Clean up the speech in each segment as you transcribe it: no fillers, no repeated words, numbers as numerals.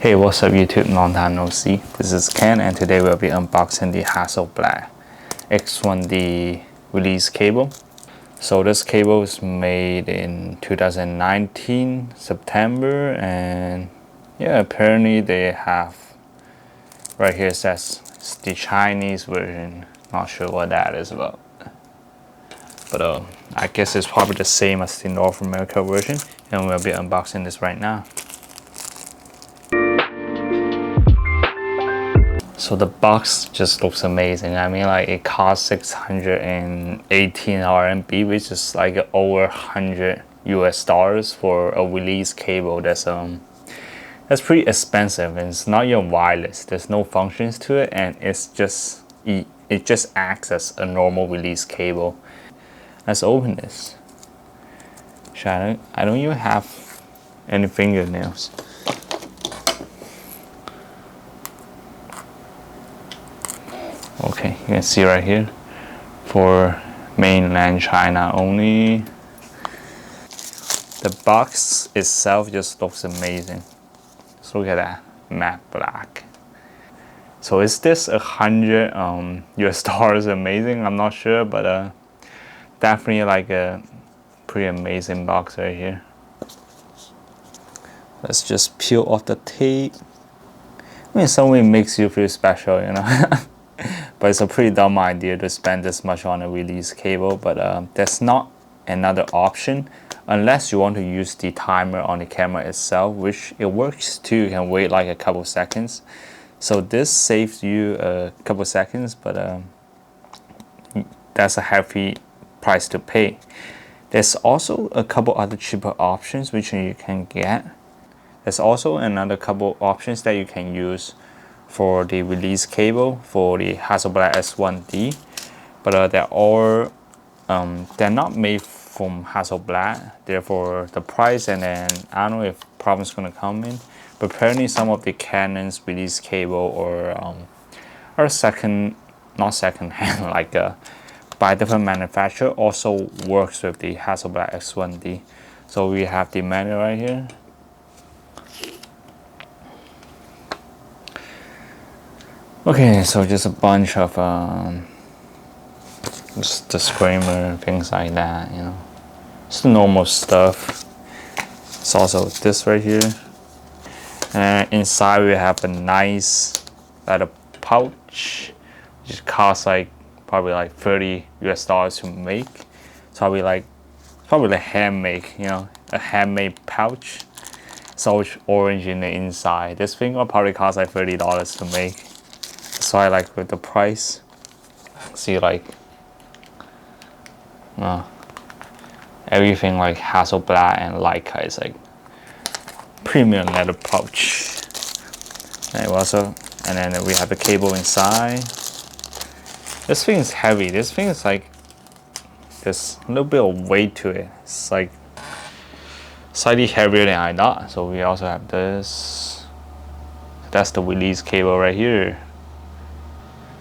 Hey, what's up YouTube? Long time no see. This is Ken and today we'll be unboxing the Hasselblad X1D release cable. So this cable is made in 2019 September, and yeah, apparently they have, right here it says it's the Chinese version. Not sure what that is about. But I guess it's probably the same as the North America version, and we'll be unboxing this right now. So the box just looks amazing. I mean, like, it costs 618 RMB, which is like over 100 US dollars for a release cable. That's pretty expensive, and it's not even wireless. There's no functions to it, and it just acts as a normal release cable. Let's open this. I don't even have any fingernails. Okay, you can see right here, for mainland China only. The box itself just looks amazing. Just look at that, matte black. So is this 100 US dollars amazing? I'm not sure, but definitely like a pretty amazing box right here. Let's just peel off the tape. I mean, in some way it makes you feel special, you know. But it's a pretty dumb idea to spend this much on a release cable, but there's not another option unless you want to use the timer on the camera itself, which it works too. You can wait like a couple seconds. So this saves you a couple seconds, but that's a hefty price to pay. There's also a couple other cheaper options which you can get. There's also another couple options that you can use for the release cable for the Hasselblad X1D, but they're not made from Hasselblad. Therefore, the price, and then I don't know if problems gonna come in. But apparently, some of the Canon's release cable or not second hand, like by different manufacturer, also works with the Hasselblad X1D. So we have the manual right here. Okay, so just a bunch of just disclaimer, things like that, you know. It's the normal stuff. It's also this right here. And inside we have a nice leather pouch, which costs like probably like 30 US dollars to make. It's probably like handmade, you know, a handmade pouch. It's all orange in the inside. This thing will probably cost like $30 to make. So I like with the price. See, like everything like Hasselblad and Leica is like premium leather pouch. And then we have the cable inside. This thing is heavy. This thing is like, there's a little bit of weight to it. It's like slightly heavier than I thought. So we also have this. That's the release cable right here.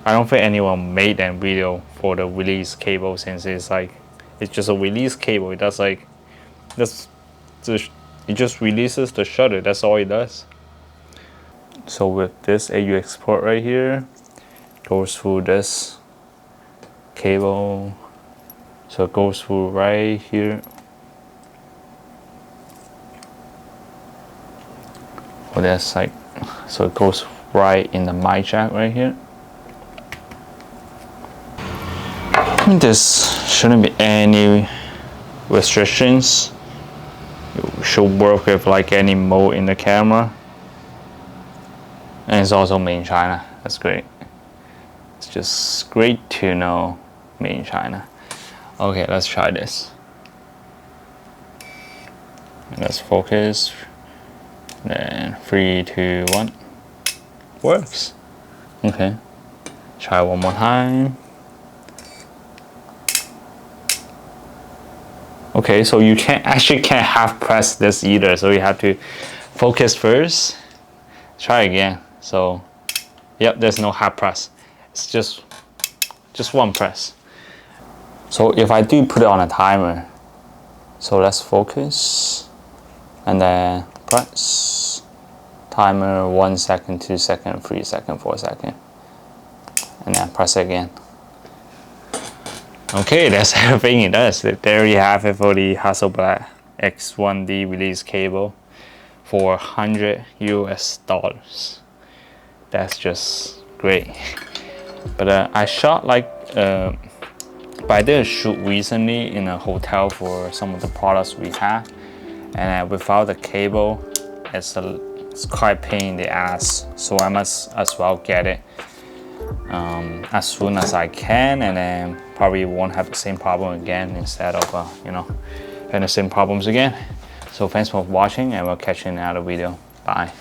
I don't think anyone made a video for the release cable, since it's just a release cable. It does like this. It just releases the shutter. That's all it does. So with this AUX port right here, goes through this cable. So it goes through right here. Well, that's like, so it goes right in the mic jack right here. This shouldn't be any restrictions. You should work with like any mode in the camera. And it's also made in China. That's great. It's just great to know made in China. Okay, let's try this. Let's focus. Then 3, 2, 1. Works. Okay. Try one more time. Okay, so you can't half press this either, so you have to focus first. Try again. So, yep, there's no half press. It's just one press. So if I do put it on a timer, so let's focus, and then press Timer 1 second, 2 second, 3 second, 4 second. And then press it again. Okay, that's everything it does. There you have it for the Hasselblad X1D release cable for $100 US. That's just great. But I shot like, but I did a shoot recently in a hotel for some of the products we have, and without the cable, it's quite pain in the ass. So I must as well get it as soon as I can, and then probably won't have the same problem again instead of having the same problems again. So thanks for watching, and we'll catch you in another video. Bye.